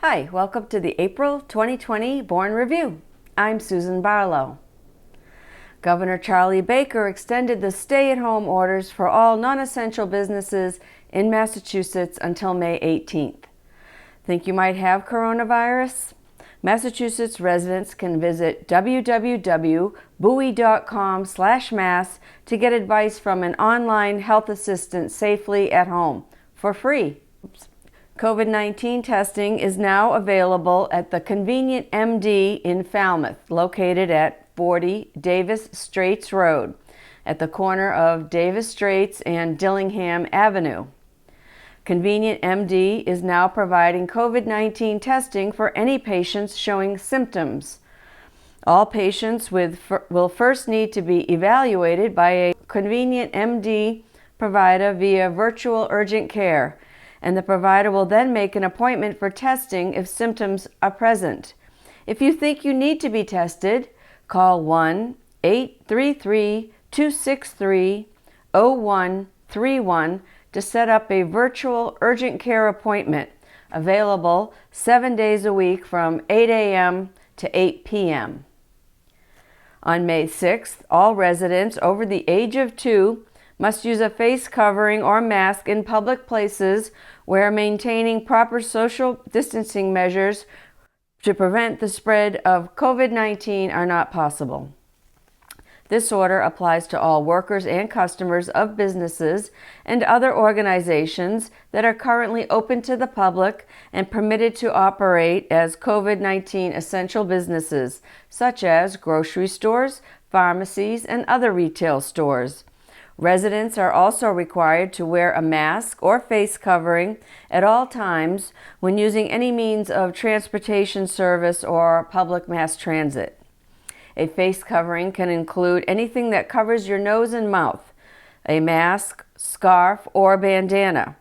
Hi, welcome to the April 2020 Bourne Review. I'm Susan Barlow. Governor Charlie Baker extended the stay-at-home orders for all non-essential businesses in Massachusetts until May 18th. Think you might have coronavirus? Massachusetts residents can visit www.bowie.com/mass to get advice from an online health assistant safely at home for free. COVID-19 testing is now available at the Convenient MD in Falmouth, located at 40 Davis Straits Road, at the corner of Davis Straits and Dillingham Avenue. Convenient MD is now providing COVID-19 testing for any patients showing symptoms. All patients will first need to be evaluated by a Convenient MD provider via virtual urgent care, and the provider will then make an appointment for testing if symptoms are present. If you think you need to be tested, call 1-833-263-0131 to set up a virtual urgent care appointment, available 7 days a week from 8 a.m. to 8 p.m. On May 6th, all residents over the age of 2 must use a face covering or mask in public places where maintaining proper social distancing measures to prevent the spread of COVID-19 are not possible. This order applies to all workers and customers of businesses and other organizations that are currently open to the public and permitted to operate as COVID-19 essential businesses, such as grocery stores, pharmacies, and other retail stores. Residents are also required to wear a mask or face covering at all times when using any means of transportation service or public mass transit. A face covering can include anything that covers your nose and mouth, a mask, scarf, or bandana.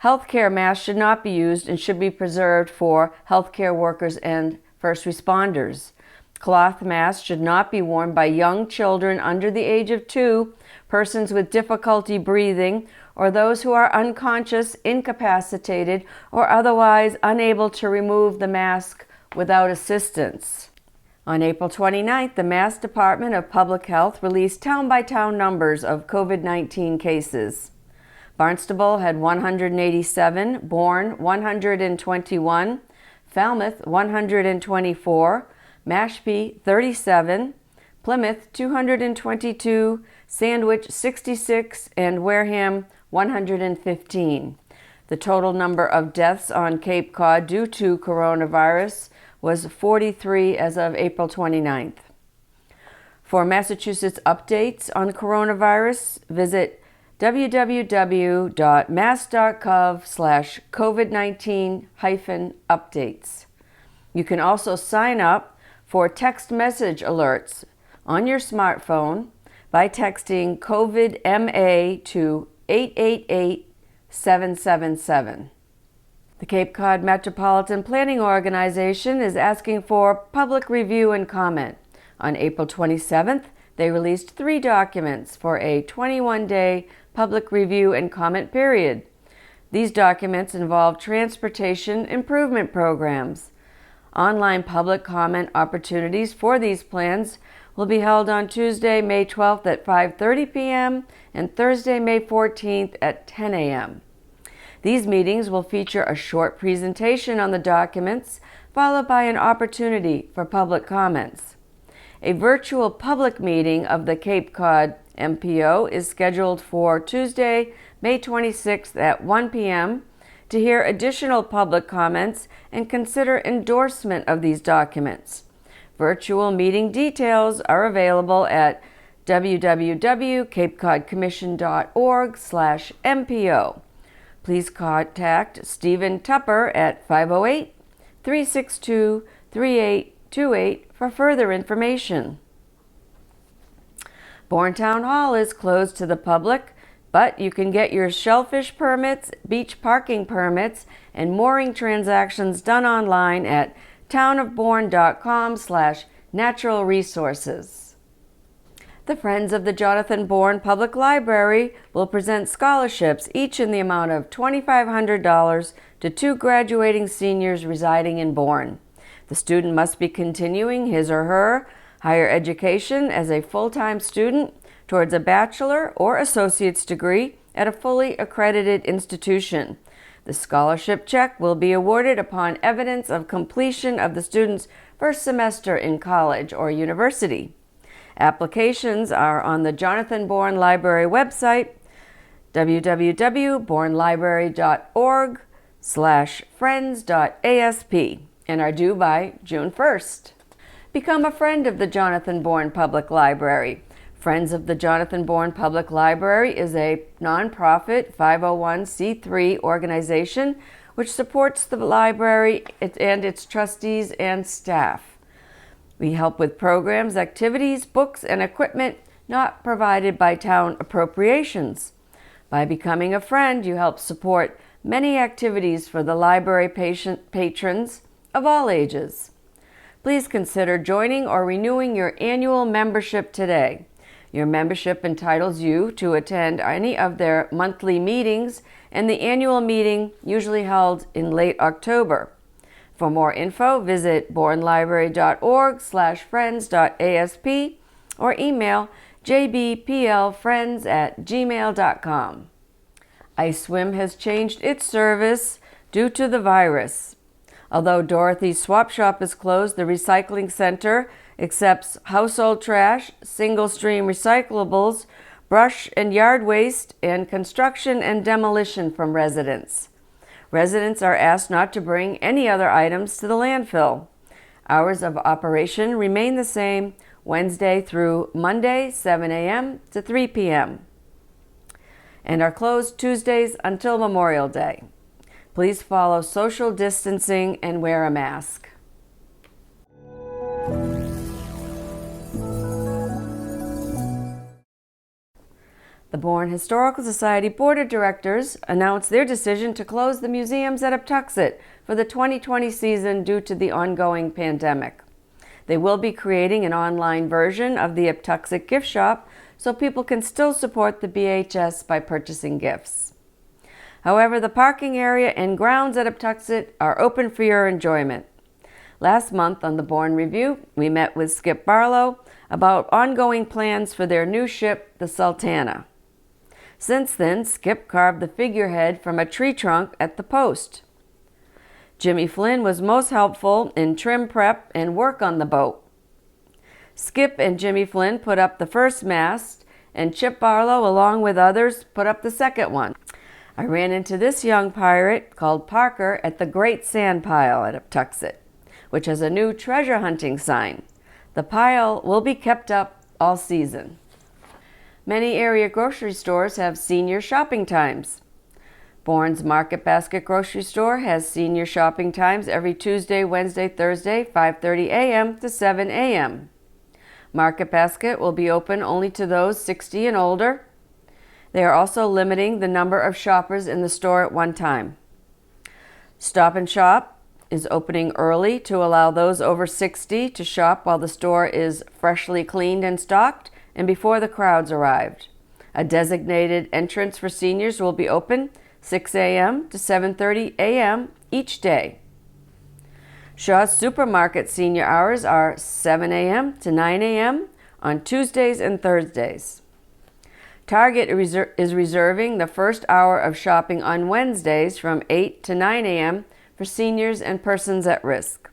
Healthcare masks should not be used and should be preserved for healthcare workers and first responders. Cloth masks should not be worn by young children under the age of 2, persons with difficulty breathing, or those who are unconscious, incapacitated, or otherwise unable to remove the mask without assistance. On April 29th, the Mass Department of Public Health released town-by-town numbers of COVID-19 cases. Barnstable had 187, Bourne 121, Falmouth 124, Mashpee 37, Plymouth 222, Sandwich 66, and Wareham 115. The total number of deaths on Cape Cod due to coronavirus was 43 as of April 29th. For Massachusetts updates on coronavirus, visit www.mass.gov/COVID-19-updates. You can also sign up for text message alerts on your smartphone by texting COVID-MA to 888-777. The Cape Cod Metropolitan Planning Organization is asking for public review and comment. On April 27th, they released 3 documents for a 21-day public review and comment period. These documents involve transportation improvement programs. Online public comment opportunities for these plans will be held on Tuesday, May 12th at 5:30 p.m. and Thursday, May 14th at 10 a.m. These meetings will feature a short presentation on the documents, followed by an opportunity for public comments. A virtual public meeting of the Cape Cod MPO is scheduled for Tuesday, May 26th at 1 p.m. to hear additional public comments and consider endorsement of these documents. Virtual meeting details are available at www.capecodcommission.org/MPO. Please contact Stephen Tupper at 508-362-3828 for further information. Bourne Town Hall is closed to the public, but you can get your shellfish permits, beach parking permits, and mooring transactions done online at townofbourne.com/natural resources. The Friends of the Jonathan Bourne Public Library will present scholarships, each in the amount of $2,500 to 2 graduating seniors residing in Bourne. The student must be continuing his or her higher education as a full-time student towards a bachelor or associate's degree at a fully accredited institution. The scholarship check will be awarded upon evidence of completion of the student's first semester in college or university. Applications are on the Jonathan Bourne Library website, www.bournelibrary.org/friends.asp, and are due by June 1st. Become a friend of the Jonathan Bourne Public Library. Friends of the Jonathan Bourne Public Library is a nonprofit 501c3 organization which supports the library and its trustees and staff. We help with programs, activities, books, and equipment not provided by town appropriations. By becoming a friend, you help support many activities for the library patrons of all ages. Please consider joining or renewing your annual membership today. Your membership entitles you to attend any of their monthly meetings and the annual meeting usually held in late October. For more info, visit bournelibrary.org/friends.asp or email jbplfriends@gmail.com. Ice Swim has changed its service due to the virus. Although Dorothy's Swap Shop is closed, the recycling center accepts household trash, single-stream recyclables, brush and yard waste, and construction and demolition from residents. Residents are asked not to bring any other items to the landfill. Hours of operation remain the same Wednesday through Monday, 7 a.m. to 3 p.m., and are closed Tuesdays until Memorial Day. Please follow social distancing and wear a mask. The Bourne Historical Society Board of Directors announced their decision to close the museums at Uptuxet for the 2020 season due to the ongoing pandemic. They will be creating an online version of the Uptuxet gift shop so people can still support the BHS by purchasing gifts. However, the parking area and grounds at Uptuxet are open for your enjoyment. Last month on the Bourne Review, we met with Skip Barlow about ongoing plans for their new ship, the Sultana. Since then, Skip carved the figurehead from a tree trunk at the post. Jimmy Flynn was most helpful in trim prep and work on the boat. Skip and Jimmy Flynn put up the first mast, and Chip Barlow, along with others, put up the second one. I ran into this young pirate called Parker at the Great Sand Pile at Uptuxet, which has a new treasure hunting sign. The pile will be kept up all season. Many area grocery stores have senior shopping times. Bourne's Market Basket grocery store has senior shopping times every Tuesday, Wednesday, Thursday, 5:30 a.m. to 7 a.m. Market Basket will be open only to those 60 and older. They are also limiting the number of shoppers in the store at one time. Stop and Shop is opening early to allow those over 60 to shop while the store is freshly cleaned and stocked and before the crowds arrived. A designated entrance for seniors will be open 6 a.m. to 7:30 a.m. each day. Shaw's Supermarket senior hours are 7 a.m. to 9 a.m. on Tuesdays and Thursdays. Target is reserving the first hour of shopping on Wednesdays from 8 to 9 a.m. for seniors and persons at risk.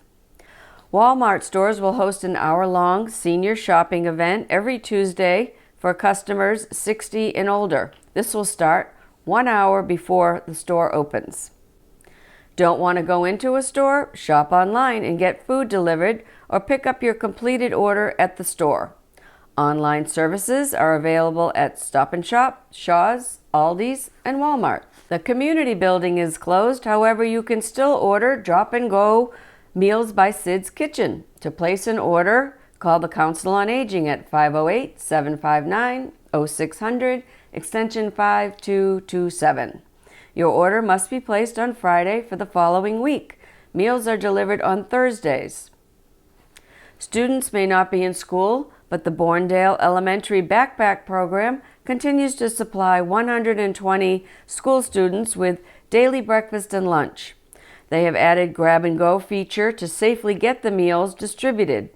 Walmart stores will host an hour-long senior shopping event every Tuesday for customers 60 and older. This will start 1 hour before the store opens. Don't want to go into a store? Shop online and get food delivered or pick up your completed order at the store. Online services are available at Stop and Shop, Shaw's, Aldi's, and Walmart. The community building is closed, however, you can still order drop and go meals by Sid's Kitchen. To place an order, call the Council on Aging at 508-759-0600, extension 5227. Your order must be placed on Friday for the following week. Meals are delivered on Thursdays. Students may not be in school, but the Bournedale Elementary Backpack Program continues to supply 120 school students with daily breakfast and lunch. They have added grab-and-go feature to safely get the meals distributed.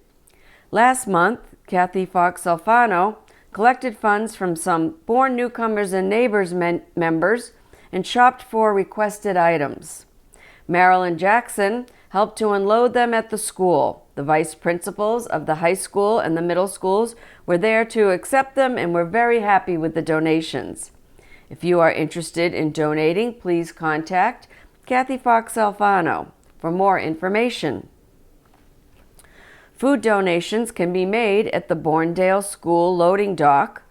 Last month, Kathy Fox Alfano collected funds from some Bourne newcomers and neighbors members and shopped for requested items. Marilyn Jackson helped to unload them at the school. The vice principals of the high school and the middle schools were there to accept them and were very happy with the donations. If you are interested in donating, please contact Kathy Fox Alfano for more information. Food donations can be made at the Bournedale School loading dock.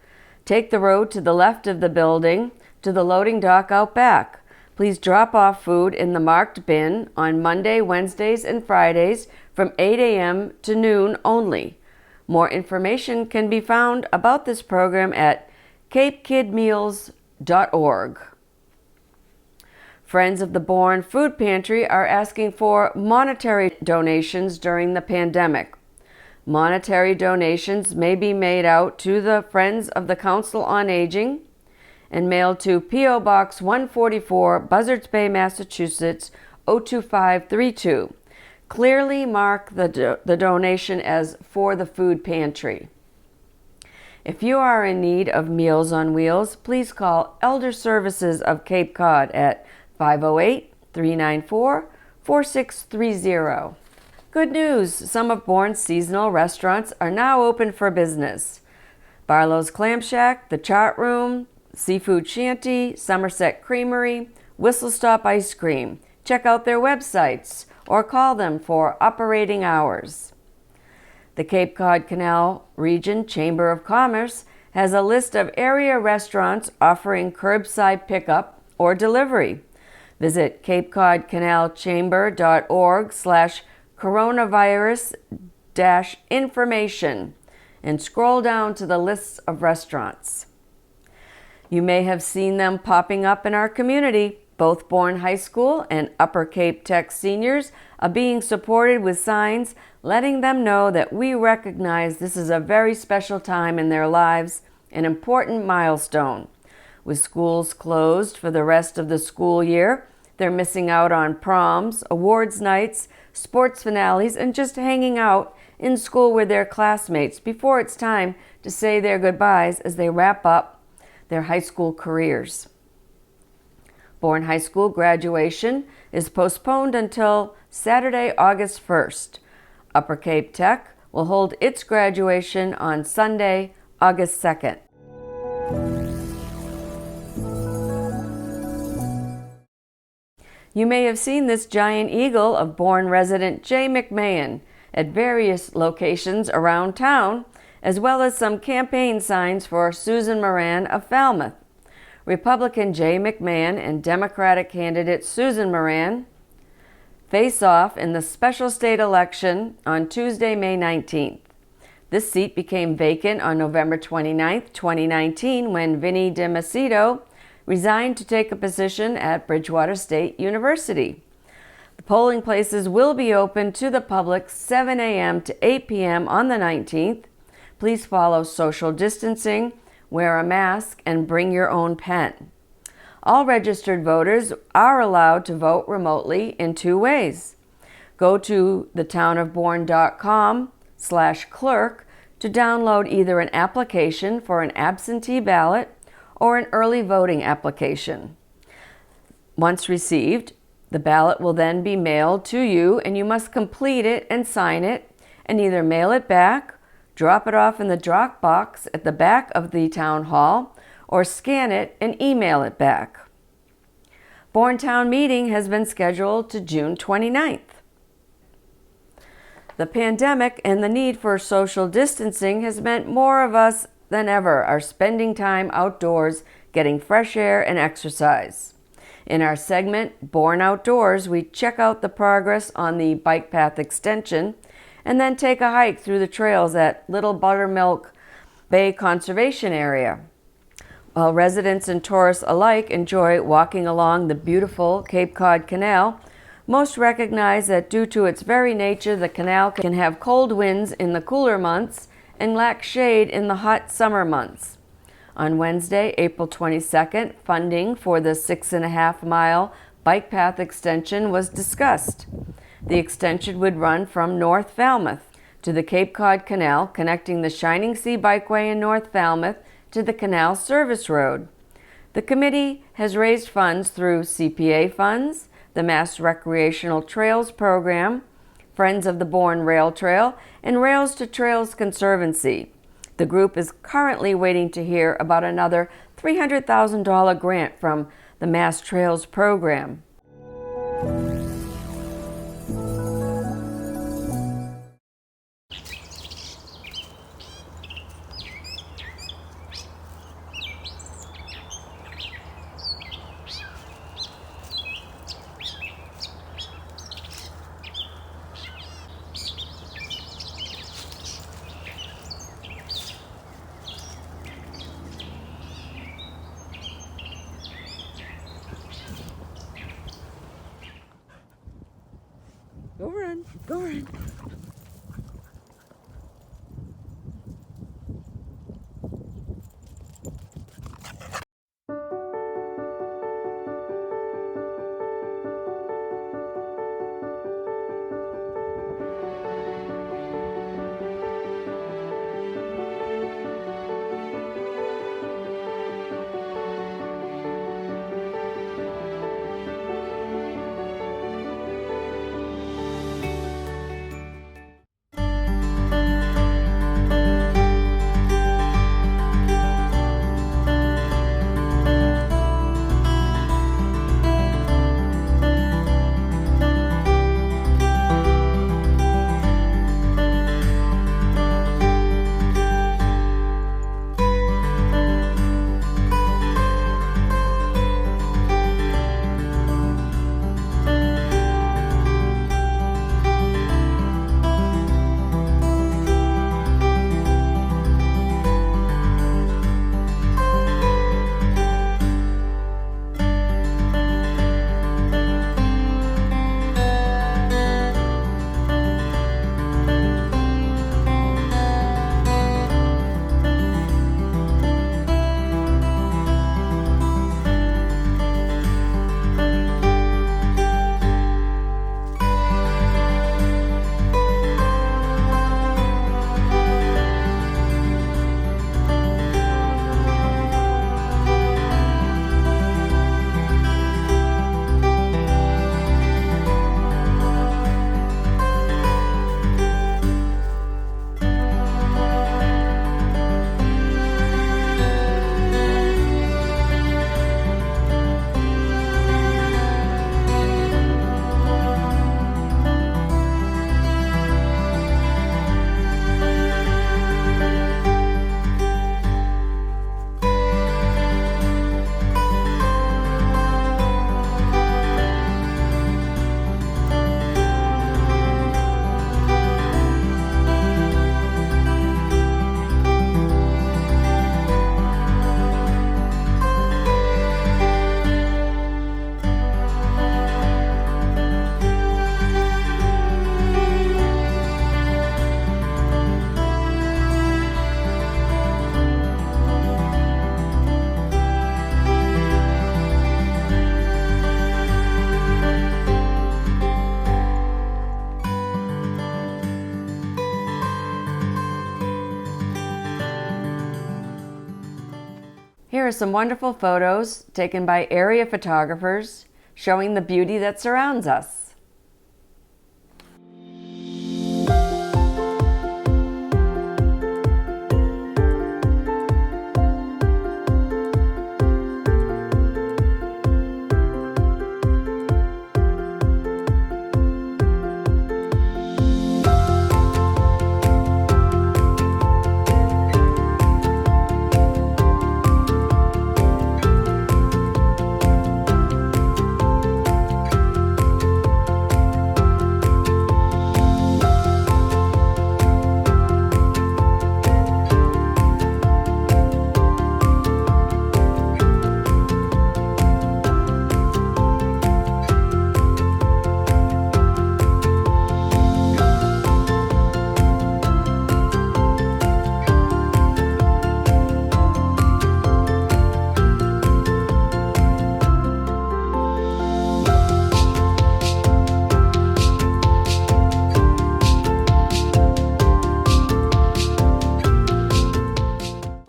Take the road to the left of the building to the loading dock out back. Please drop off food in the marked bin on Monday, Wednesdays, and Fridays from 8 a.m. to noon only. More information can be found about this program at capekidmeals.org. Friends of the Bourne Food Pantry are asking for monetary donations during the pandemic. Monetary donations may be made out to the Friends of the Council on Aging and mailed to P.O. Box 144, Buzzards Bay, Massachusetts, 02532. Clearly mark the donation as for the food pantry. If you are in need of Meals on Wheels, please call Elder Services of Cape Cod at 508-394-4630. Good news! Some of Bourne's seasonal restaurants are now open for business. Barlow's Clam Shack, The Chart Room, Seafood Shanty, Somerset Creamery, Whistle Stop Ice Cream. Check out their websites or call them for operating hours. The Cape Cod Canal Region Chamber of Commerce has a list of area restaurants offering curbside pickup or delivery. Visit capecodcanalchamber.org/coronavirus-information and scroll down to the lists of restaurants. You may have seen them popping up in our community. Both Bourne High School and Upper Cape Tech seniors are being supported with signs letting them know that we recognize this is a very special time in their lives, an important milestone. With schools closed for the rest of the school year, they're missing out on proms, awards nights, sports finales, and just hanging out in school with their classmates before it's time to say their goodbyes as they wrap up their high school careers. Bourne High School graduation is postponed until Saturday, August 1st. Upper Cape Tech will hold its graduation on Sunday, August 2nd. You may have seen this giant eagle of Bourne resident Jay McMahon at various locations around town, as well as some campaign signs for Susan Moran of Falmouth. Republican Jay McMahon and Democratic candidate Susan Moran face off in the special state election on Tuesday, May 19th. This seat became vacant on November 29, 2019, when Vinnie DiMacedo resigned to take a position at Bridgewater State University. The polling places will be open to the public 7 a.m. to 8 p.m. on the 19th. Please follow social distancing, wear a mask, and bring your own pen. All registered voters are allowed to vote remotely in two ways. Go to thetownofbourne.com/clerk to download either an application for an absentee ballot or an early voting application. Once received, the ballot will then be mailed to you, and you must complete it and sign it and either mail it back, drop it off in the drop box at the back of the town hall, or scan it and email it back. Bourne Town Meeting has been scheduled to June 29th. The pandemic and the need for social distancing has meant more of us than ever are spending time outdoors getting fresh air and exercise. In our segment, Bourne Outdoors, we check out the progress on the bike path extension and then take a hike through the trails at Little Buttermilk Bay Conservation Area. While residents and tourists alike enjoy walking along the beautiful Cape Cod Canal, most recognize that due to its very nature, the canal can have cold winds in the cooler months and lack shade in the hot summer months. On Wednesday, April 22nd, funding for the 6.5-mile bike path extension was discussed. The extension would run from North Falmouth to the Cape Cod Canal, connecting the Shining Sea Bikeway in North Falmouth to the Canal Service Road. The committee has raised funds through CPA funds, the Mass Recreational Trails Program, Friends of the Bourne Rail Trail, and Rails to Trails Conservancy. The group is currently waiting to hear about another $300,000 grant from the Mass Trails Program. Go run, go run. Here are some wonderful photos taken by area photographers showing the beauty that surrounds us.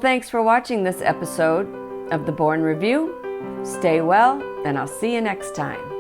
Thanks for watching this episode of the Bourne Review. Stay well, and I'll see you next time.